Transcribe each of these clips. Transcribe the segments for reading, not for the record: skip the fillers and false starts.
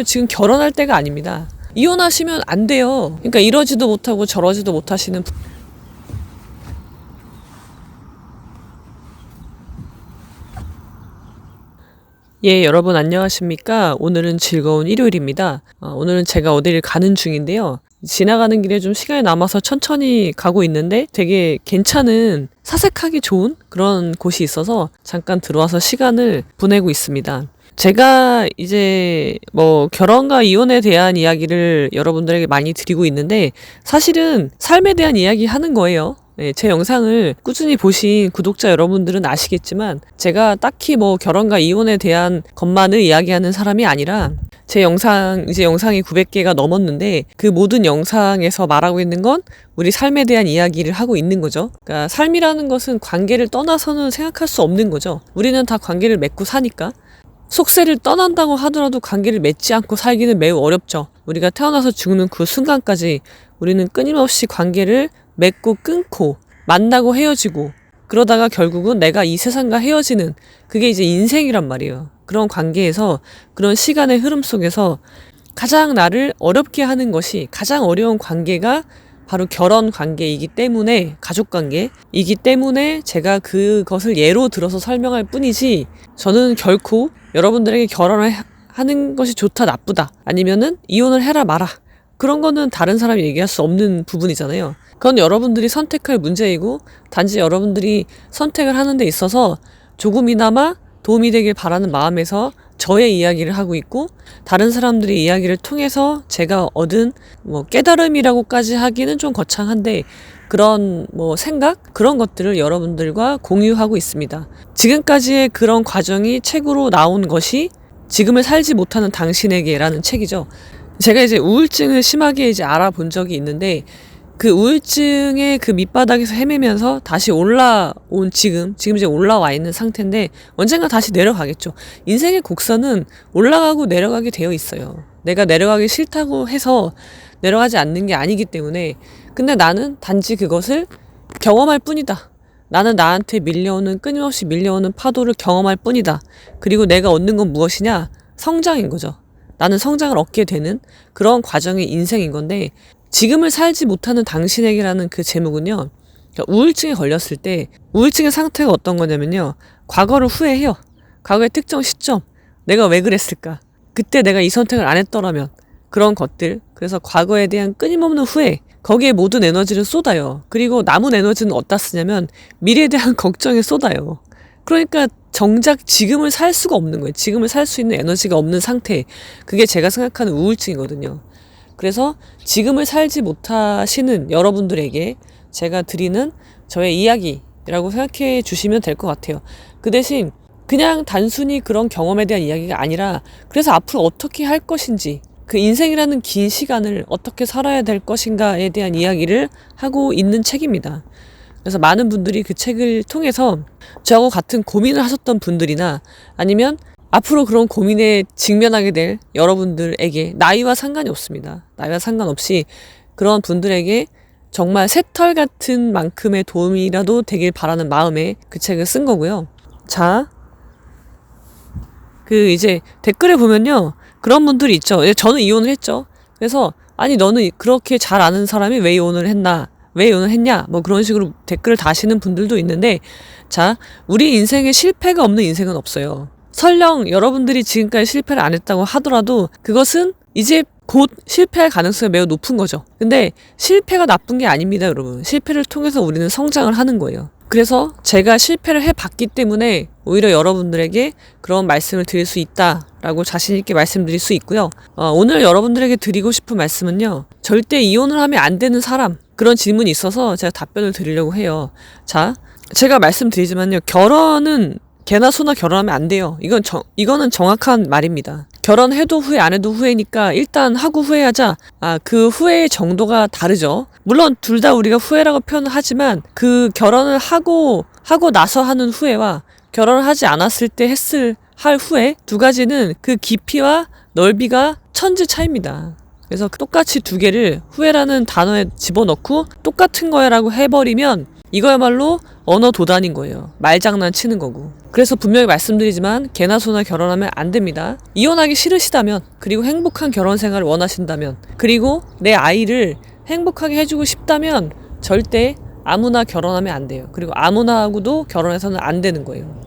지금 결혼할 때가 아닙니다. 이혼하시면 안 돼요. 그러니까 이러지도 못하고 저러지도 못하시는 예, 여러분 안녕하십니까? 오늘은 즐거운 일요일입니다. 오늘은 제가 어디를 가는 중인데요. 지나가는 길에 좀 시간이 남아서 천천히 가고 있는데 되게 괜찮은 사색하기 좋은 그런 곳이 있어서 잠깐 들어와서 시간을 보내고 있습니다. 제가 이제 결혼과 이혼에 대한 이야기를 여러분들에게 많이 드리고 있는데 사실은 삶에 대한 이야기 하는 거예요. 네, 제 영상을 꾸준히 보신 구독자 여러분들은 아시겠지만 제가 딱히 결혼과 이혼에 대한 것만을 이야기하는 사람이 아니라 제 영상이 900개가 넘었는데 그 모든 영상에서 말하고 있는 건 우리 삶에 대한 이야기를 하고 있는 거죠. 그러니까 삶이라는 것은 관계를 떠나서는 생각할 수 없는 거죠. 우리는 다 관계를 맺고 사니까. 속세를 떠난다고 하더라도 관계를 맺지 않고 살기는 매우 어렵죠. 우리가 태어나서 죽는 그 순간까지 우리는 끊임없이 관계를 맺고 끊고 만나고 헤어지고 그러다가 결국은 내가 이 세상과 헤어지는 그게 이제 인생이란 말이에요. 그런 관계에서 그런 시간의 흐름 속에서 가장 나를 어렵게 하는 것이 가장 어려운 관계가 바로 결혼 관계이기 때문에 가족 관계이기 때문에 제가 그것을 예로 들어서 설명할 뿐이지 저는 결코 여러분들에게 결혼을 하는 것이 좋다 나쁘다 아니면은 이혼을 해라 마라 그런 거는 다른 사람이 얘기할 수 없는 부분이잖아요. 그건 여러분들이 선택할 문제이고 단지 여러분들이 선택을 하는 데 있어서 조금이나마 도움이 되길 바라는 마음에서 저의 이야기를 하고 있고 다른 사람들의 이야기를 통해서 제가 얻은 깨달음이라고까지 하기는 좀 거창한데 그런 생각? 그런 것들을 여러분들과 공유하고 있습니다. 지금까지의 그런 과정이 책으로 나온 것이 지금을 살지 못하는 당신에게라는 책이죠. 제가 이제 우울증을 심하게 알아본 적이 있는데 그 우울증의 그 밑바닥에서 헤매면서 다시 올라온 지금 이제 올라와 있는 상태인데 언젠가 다시 내려가겠죠. 인생의 곡선은 올라가고 내려가게 되어 있어요. 내가 내려가기 싫다고 해서 내려가지 않는 게 아니기 때문에 근데 나는 단지 그것을 경험할 뿐이다. 나는 나한테 끊임없이 밀려오는 파도를 경험할 뿐이다. 그리고 내가 얻는 건 무엇이냐? 성장인 거죠. 나는 성장을 얻게 되는 그런 과정의 인생인 건데 지금을 살지 못하는 당신에게라는 그 제목은요. 우울증에 걸렸을 때 우울증의 상태가 어떤 거냐면요. 과거를 후회해요. 과거의 특정 시점. 내가 왜 그랬을까? 그때 내가 이 선택을 안 했더라면 그런 것들. 그래서 과거에 대한 끊임없는 후회. 거기에 모든 에너지를 쏟아요. 그리고 남은 에너지는 어디다 쓰냐면 미래에 대한 걱정에 쏟아요. 그러니까 정작 지금을 살 수가 없는 거예요. 지금을 살 수 있는 에너지가 없는 상태. 그게 제가 생각하는 우울증이거든요. 그래서 지금을 살지 못하시는 여러분들에게 제가 드리는 저의 이야기라고 생각해 주시면 될 것 같아요. 그 대신 그냥 단순히 그런 경험에 대한 이야기가 아니라 그래서 앞으로 어떻게 할 것인지 그 인생이라는 긴 시간을 어떻게 살아야 될 것인가에 대한 이야기를 하고 있는 책입니다. 그래서 많은 분들이 그 책을 통해서 저하고 같은 고민을 하셨던 분들이나 아니면 앞으로 그런 고민에 직면하게 될 여러분들에게 나이와 상관이 없습니다. 나이와 상관없이 그런 분들에게 정말 새털 같은 만큼의 도움이라도 되길 바라는 마음에 그 책을 쓴 거고요. 자, 이제 댓글에 보면요. 그런 분들이 있죠. 저는 이혼을 했죠. 그래서 아니 너는 그렇게 잘 아는 사람이 왜 이혼을 했나? 왜 이혼을 했냐? 그런 식으로 댓글을 다시는 분들도 있는데 자, 우리 인생에 실패가 없는 인생은 없어요. 설령 여러분들이 지금까지 실패를 안 했다고 하더라도 그것은 이제 곧 실패할 가능성이 매우 높은 거죠. 근데 실패가 나쁜 게 아닙니다, 여러분. 실패를 통해서 우리는 성장을 하는 거예요. 그래서 제가 실패를 해봤기 때문에 오히려 여러분들에게 그런 말씀을 드릴 수 있다라고 자신 있게 말씀드릴 수 있고요. 오늘 여러분들에게 드리고 싶은 말씀은요. 절대 이혼을 하면 안 되는 사람 그런 질문이 있어서 제가 답변을 드리려고 해요. 자, 제가 말씀드리지만요. 결혼은 개나 소나 결혼하면 안 돼요. 이거는 정확한 말입니다. 결혼해도 후회 안 해도 후회니까 일단 하고 후회하자. 그 후회의 정도가 다르죠. 물론 둘 다 우리가 후회라고 표현을 하지만 그 결혼을 하고 나서 하는 후회와 결혼을 하지 않았을 때 할 후회 두 가지는 그 깊이와 넓이가 천지 차이입니다. 그래서 똑같이 두 개를 후회라는 단어에 집어넣고 똑같은 거야라고 해버리면 이거야말로 언어 도단인 거예요. 말장난 치는 거고. 그래서 분명히 말씀드리지만 개나 소나 결혼하면 안 됩니다. 이혼하기 싫으시다면, 그리고 행복한 결혼 생활을 원하신다면, 그리고 내 아이를 행복하게 해주고 싶다면 절대 아무나 결혼하면 안 돼요. 그리고 아무나 하고도 결혼해서는 안 되는 거예요.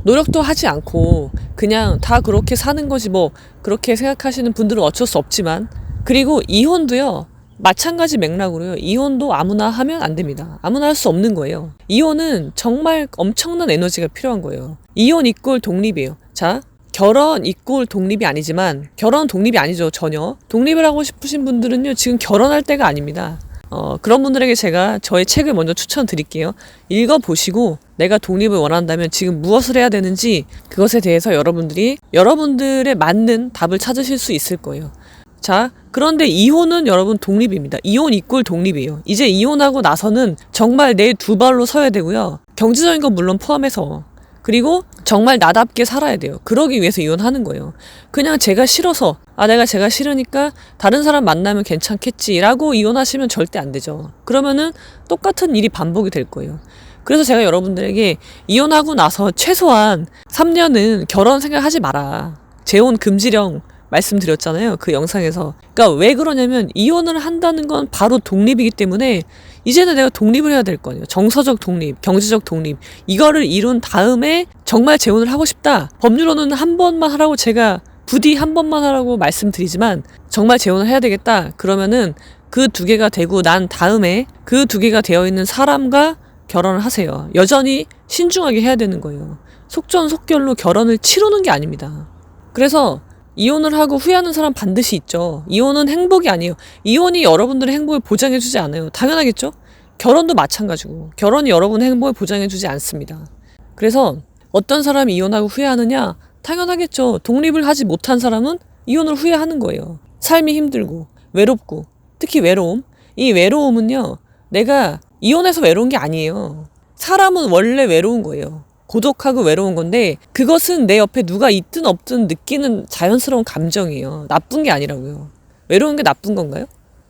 노력도 하지 않고 그냥 다 그렇게 사는 거지 뭐, 그렇게 생각하시는 분들은 어쩔 수 없지만, 그리고 이혼도요, 마찬가지 맥락으로요. 이혼도 아무나 하면 안 됩니다. 아무나 할 수 없는 거예요. 이혼은 정말 엄청난 에너지가 필요한 거예요. 이혼 이꼴 독립이에요. 자, 결혼 이꼴 독립이 아니지만, 결혼 독립이 아니죠. 전혀. 독립을 하고 싶으신 분들은요, 지금 결혼할 때가 아닙니다. 그런 분들에게 제가 저의 책을 먼저 추천드릴게요. 읽어보시고 내가 독립을 원한다면 지금 무엇을 해야 되는지, 그것에 대해서 여러분들의 맞는 답을 찾으실 수 있을 거예요. 자, 그런데 이혼은 여러분 독립입니다. 이혼 이꼴 독립이에요. 이제 이혼하고 나서는 정말 내 두 발로 서야 되고요. 경제적인 건 물론 포함해서. 그리고 정말 나답게 살아야 돼요. 그러기 위해서 이혼하는 거예요. 그냥 제가 싫어서, 제가 싫으니까 다른 사람 만나면 괜찮겠지라고 이혼하시면 절대 안 되죠. 그러면은 똑같은 일이 반복이 될 거예요. 그래서 제가 여러분들에게 이혼하고 나서 최소한 3년은 결혼 생각하지 마라. 재혼 금지령 말씀드렸잖아요. 그 영상에서. 그러니까 왜 그러냐면, 이혼을 한다는 건 바로 독립이기 때문에 이제는 내가 독립을 해야 될 거 아니에요. 정서적 독립, 경제적 독립. 이거를 이룬 다음에 정말 재혼을 하고 싶다. 법률로는 한 번만 하라고, 제가 부디 한 번만 하라고 말씀드리지만, 정말 재혼을 해야 되겠다. 그러면은 그 두 개가 되고 난 다음에 그 두 개가 되어 있는 사람과 결혼을 하세요. 여전히 신중하게 해야 되는 거예요. 속전속결로 결혼을 치르는 게 아닙니다. 그래서 이혼을 하고 후회하는 사람 반드시 있죠. 이혼은 행복이 아니에요. 이혼이 여러분들의 행복을 보장해주지 않아요. 당연하겠죠? 결혼도 마찬가지고, 결혼이 여러분의 행복을 보장해주지 않습니다. 그래서 어떤 사람이 이혼하고 후회하느냐? 당연하겠죠. 독립을 하지 못한 사람은 이혼을 후회하는 거예요. 삶이 힘들고 외롭고, 특히 외로움. 이 외로움은요, 내가 이혼해서 외로운 게 아니에요. 사람은 원래 외로운 거예요. 고독하고 외로운 건데, 그것은 내 옆에 누가 있든 없든 느끼는 자연스러운 감정이에요. 나쁜 게 아니라고요. 외로운 게 나쁜 건가요?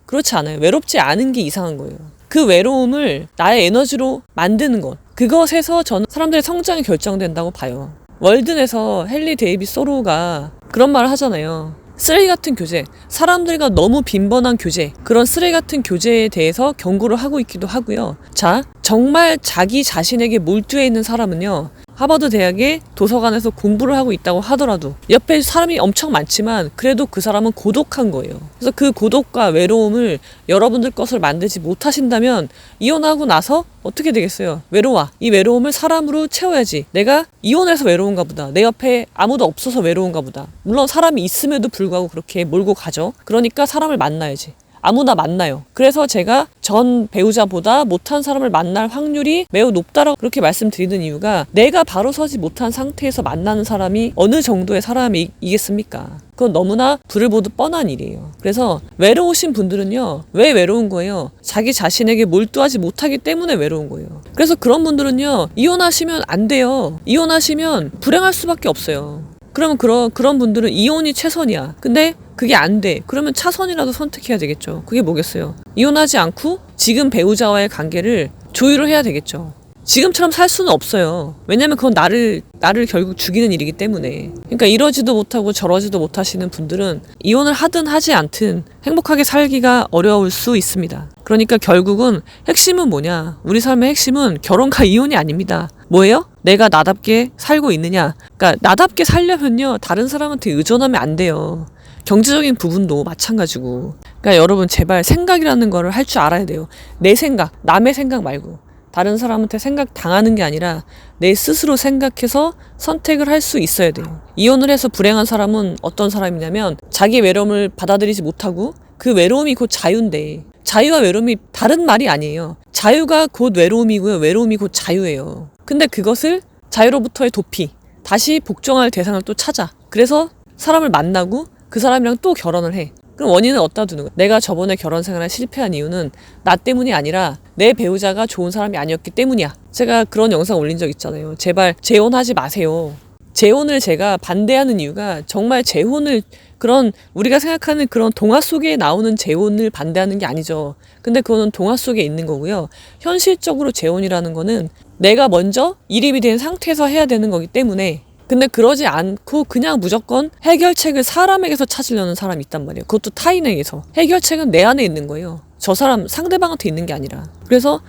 그렇지 않아요. 외롭지 않은 게 이상한 거예요. 그 외로움을 나의 에너지로 만드는 것, 그것에서 저는 사람들의 성장이 결정된다고 봐요. 월든에서 헨리 데이빗 소로가 그런 말을 하잖아요. 쓰레기 같은 교제, 사람들과 너무 빈번한 교제, 그런 쓰레기 같은 교제에 대해서 경고를 하고 있기도 하고요. 자, 정말 자기 자신에게 몰두해 있는 사람은요, 하버드 대학의 도서관에서 공부를 하고 있다고 하더라도 옆에 사람이 엄청 많지만 그래도 그 사람은 고독한 거예요. 그래서 그 고독과 외로움을 여러분들 것을 만들지 못하신다면 이혼하고 나서 어떻게 되겠어요? 외로워. 이 외로움을 사람으로 채워야지. 내가 이혼해서 외로운가 보다. 내 옆에 아무도 없어서 외로운가 보다. 물론 사람이 있음에도 불구하고 그렇게 몰고 가죠. 그러니까 사람을 만나야지. 아무나 만나요. 그래서 제가 전 배우자보다 못한 사람을 만날 확률이 매우 높다라고 그렇게 말씀드리는 이유가, 내가 바로 서지 못한 상태에서 만나는 사람이 어느 정도의 사람이겠습니까? 그건 너무나 불을 보듯 뻔한 일이에요. 그래서 외로우신 분들은요, 왜 외로운 거예요? 자기 자신에게 몰두하지 못하기 때문에 외로운 거예요. 그래서 그런 분들은요, 이혼하시면 안 돼요. 이혼하시면 불행할 수밖에 없어요. 그러면 그런 분들은 이혼이 최선이야. 근데 그게 안 돼. 그러면 차선이라도 선택해야 되겠죠. 그게 뭐겠어요? 이혼하지 않고 지금 배우자와의 관계를 조율을 해야 되겠죠. 지금처럼 살 수는 없어요. 왜냐면 그건 나를 결국 죽이는 일이기 때문에. 그러니까 이러지도 못하고 저러지도 못하시는 분들은 이혼을 하든 하지 않든 행복하게 살기가 어려울 수 있습니다. 그러니까 결국은 핵심은 뭐냐? 우리 삶의 핵심은 결혼과 이혼이 아닙니다. 뭐예요? 내가 나답게 살고 있느냐? 그러니까 나답게 살려면요, 다른 사람한테 의존하면 안 돼요. 경제적인 부분도 마찬가지고. 그러니까 여러분, 제발 생각이라는 거를 할 줄 알아야 돼요. 내 생각, 남의 생각 말고. 다른 사람한테 생각 당하는 게 아니라 내 스스로 생각해서 선택을 할 수 있어야 돼요. 이혼을 해서 불행한 사람은 어떤 사람이냐면, 자기 외로움을 받아들이지 못하고, 그 외로움이 곧 자유인데, 자유와 외로움이 다른 말이 아니에요. 자유가 곧 외로움이고요, 외로움이 곧 자유예요. 근데 그것을 자유로부터의 도피, 다시 복종할 대상을 또 찾아. 그래서 사람을 만나고 그 사람이랑 또 결혼을 해. 그럼 원인은 어디다 두는 거야? 내가 저번에 결혼 생활에 실패한 이유는 나 때문이 아니라 내 배우자가 좋은 사람이 아니었기 때문이야. 제가 그런 영상 올린 적 있잖아요. 제발 재혼하지 마세요. 재혼을 제가 반대하는 이유가, 정말 재혼을 그런 우리가 생각하는 그런 동화 속에 나오는 재혼을 반대하는 게 아니죠. 근데 그거는 동화 속에 있는 거고요. 현실적으로 재혼이라는 거는 내가 먼저 일입이 된 상태에서 해야 되는 거기 때문에, 근데 그러지 않고 그냥 무조건 해결책을 사람에게서 찾으려는 사람이 있단 말이에요. 그것도 타인에게서. 해결책은 내 안에 있는 거예요. 저 사람 상대방한테 있는 게 아니라. 그래서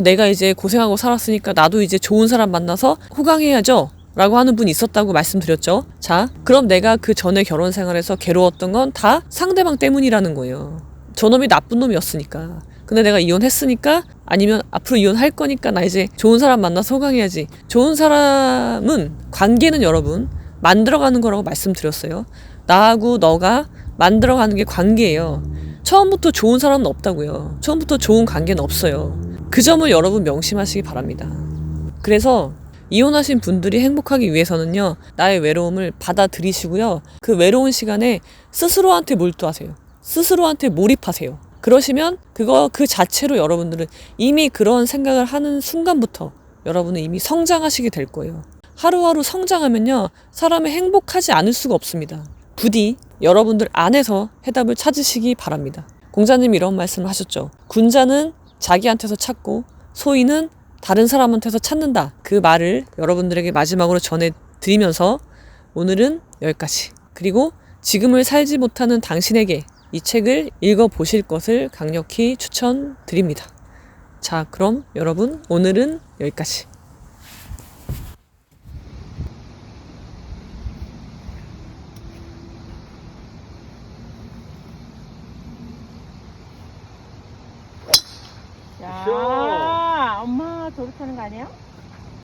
내가 이제 고생하고 살았으니까 나도 이제 좋은 사람 만나서 호강해야죠 라고 하는 분이 있었다고 말씀드렸죠. 자, 그럼 내가 그 전에 결혼 생활에서 괴로웠던 건 다 상대방 때문이라는 거예요. 저놈이 나쁜 놈이었으니까. 근데 내가 이혼했으니까, 아니면 앞으로 이혼할 거니까 나 이제 좋은 사람 만나서 호강해야지. 좋은 사람은, 관계는 여러분 만들어가는 거라고 말씀드렸어요. 나하고 너가 만들어가는 게 관계예요. 처음부터 좋은 사람은 없다고요. 처음부터 좋은 관계는 없어요. 그 점을 여러분 명심하시기 바랍니다. 그래서 이혼하신 분들이 행복하기 위해서는요, 나의 외로움을 받아들이시고요, 그 외로운 시간에 스스로한테 몰두하세요. 스스로한테 몰입하세요. 그러시면 그 자체로 여러분들은 이미 그런 생각을 하는 순간부터 여러분은 이미 성장하시게 될 거예요. 하루하루 성장하면요, 사람이 행복하지 않을 수가 없습니다. 부디 여러분들 안에서 해답을 찾으시기 바랍니다. 공자님이 이런 말씀을 하셨죠. 군자는 자기한테서 찾고 소인은 다른 사람한테서 찾는다. 그 말을 여러분들에게 마지막으로 전해드리면서 오늘은 여기까지. 그리고 지금을 살지 못하는 당신에게 이 책을 읽어보실 것을 강력히 추천드립니다. 자, 그럼 여러분 오늘은 여기까지. 야, 엄마 저렇게 하는 거 아니야?